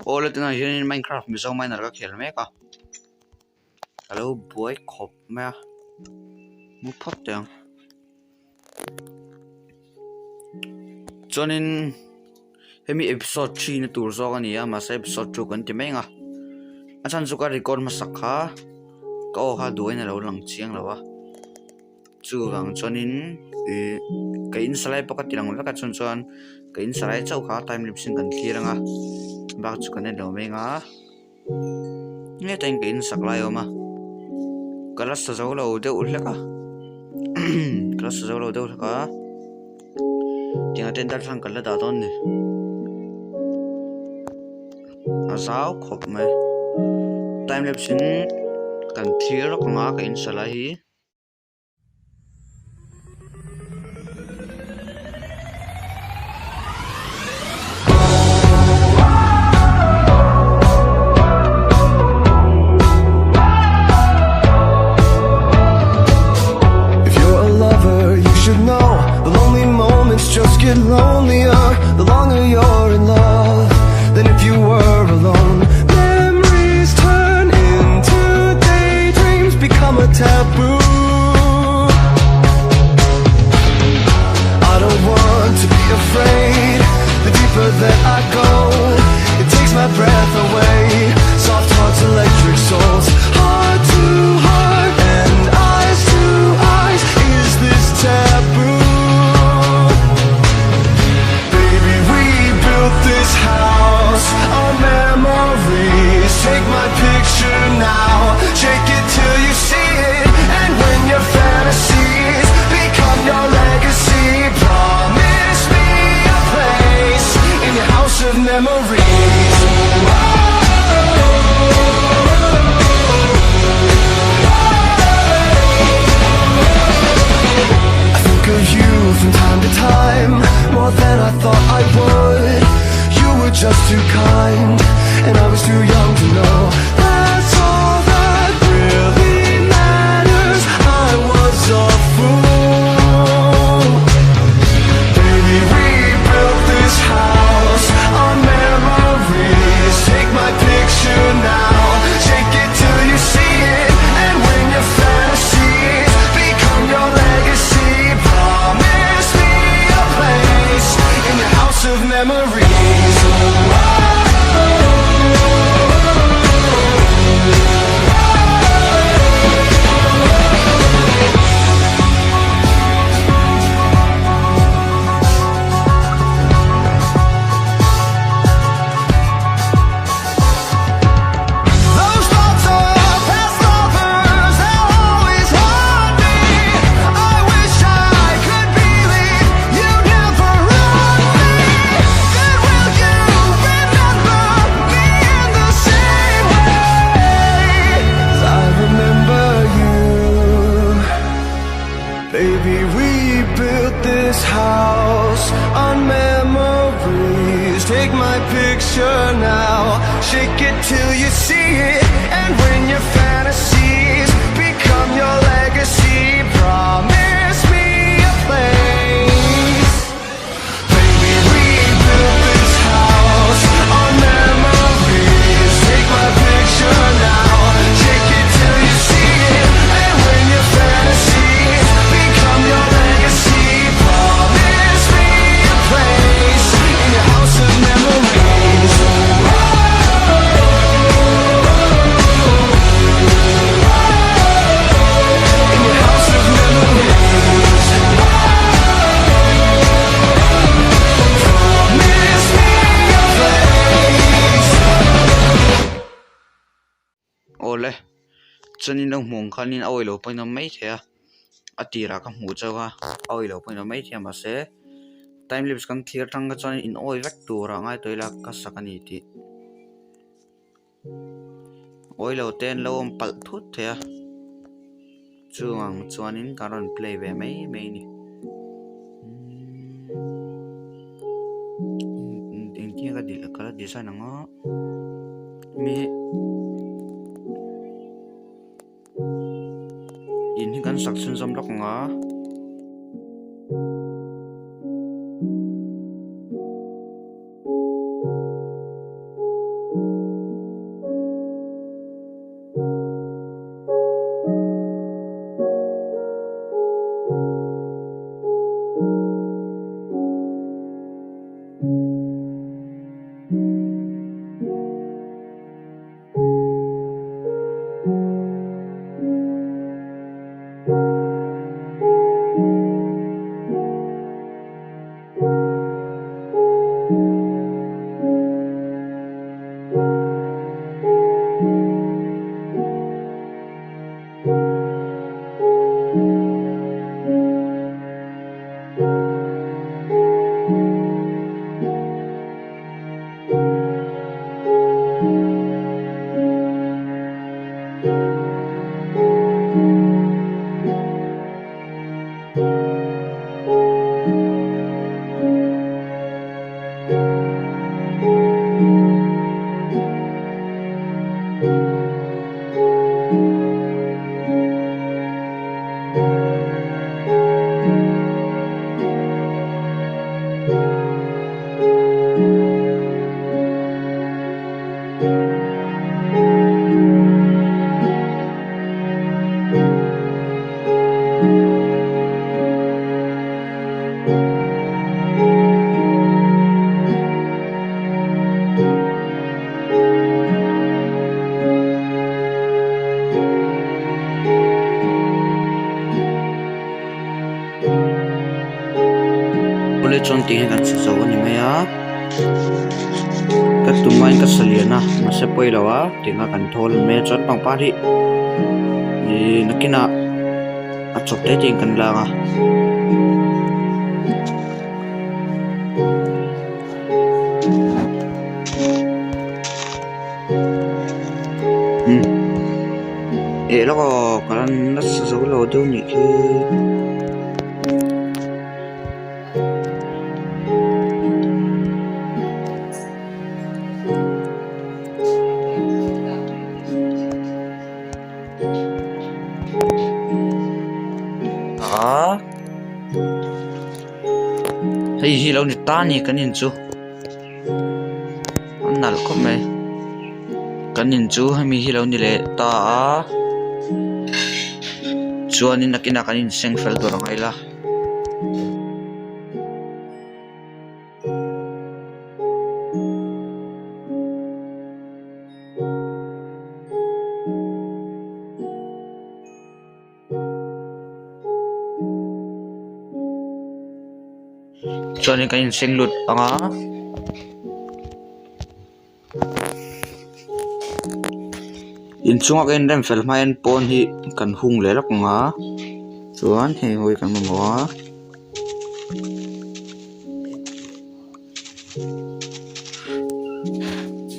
All at na in Minecraft MIZO MINER ka khel me ka. Hello boy khop me. Mu phat tang. Chonin hemi episode 3 na tur zo ka niya mas episode 2 kan ti me nga. Achan zu ka record masakha. Ko ha duai na lo lang chiang lawa. Chu wang chonin ka in salai pa ka tilang la ka chon chon ka in salai chau kha time lapse kan clear nga. Bak chu kan do me nga. Nge tang ka in saklai oma. Kalas sa zo lo de ul ka. Kalas sa zo lo de ul ka. Tiếng trên đất sang cần là đào tôn này, sao khóc mày, time lapse cần thiêu nó còn ngã cái instalai. Just get lonelier the longer you're in love than if you were alone. Memories turn into daydreams, become a taboo. I don't want to be afraid. The deeper that I go, it takes my breath away. Soft hearts, electric souls, heart to heart and eyes to eyes. Is this taboo? This house of memories. Take my picture now, shake it till you see it. And when your fantasies become your legacy, promise me a place in your house of memories. I think of you from time to time, more than I thought I would. Just too kind, and I was too young to know that's all that really matters. I was a fool. Baby, we built this house on memories. Take my picture now, shake it till you see it. And when your fantasies become your legacy, promise me a place in your house of memories. Baby, we built this house on memories. Take my picture now, shake it till you see it. And when your fantasies become your legacy, promise me a place. Baby, we built this house on memories. Take my picture now, shake it till you see it. And when your fantasies become your legacy, promise me a place in your house of memories. In your house of memories. Promise me a place. Ole, chonin lo mong khanin awai lo paina mai thea. Atira ka mu chawa awai lo paina mai thea ma se. Time lapse kan clear tang ka chonin in oi vek tura ngai toila ka sakani ti. Oi lo ten lo pal thut thea. Chuang chuanin karon play ve mai mai ni. Inti ka dil kala design nga. Mi in kan saksun zam lok nga. chon ting kan sa zo ni maya ka tumain ka saliana masa poi lawa tinga kan thol me chon pang pari ni nakina achok te ting kan langa loko karan na sa zo lo do ni ki hay hilaw ni tani kanin chu annal ko me kanin chu hami hilaw ni le ta chuanin nakina kanin seng fel do rangai la chuanin kanin seng lut anga in chunga ken rem fel main pon hi kan hung le lak nga chuan he hoi kan mawa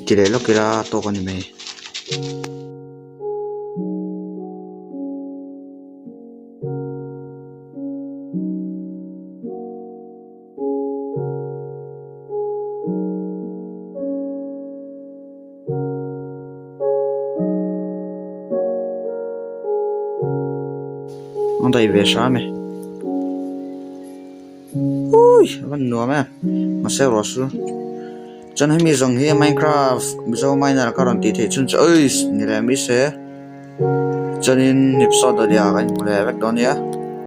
kile lo kira to kan me ondai ve shame ui van no me mase rosu chan hemi zong hi Minecraft MIZO MINER karon ti the chun oi ni le mi se chanin episode dia kan mule vek don ya